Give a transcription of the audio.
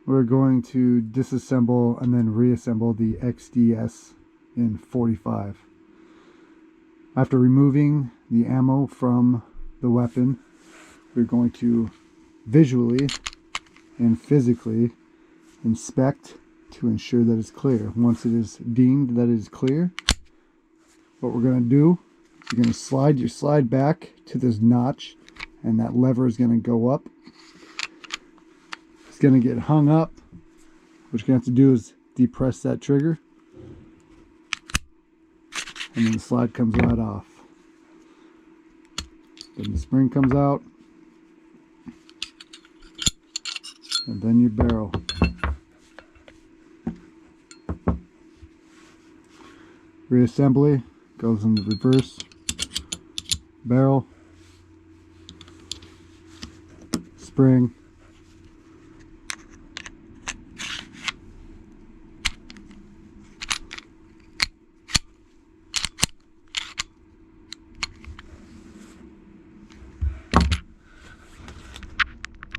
we're going to disassemble and then reassemble the XDS in 45. After removing the ammo from the weapon, we're going to visually and physically inspect to ensure that it's clear. Once it is deemed that it is clear, what we're going to do is you're going to slide your slide back to this notch, and that lever is going to go up. It's going to get hung up. What you're going to have to do is depress that trigger, and then the slide comes right off. Then the spring comes out, and then your barrel. Reassembly goes in the reverse. Barrel, spring,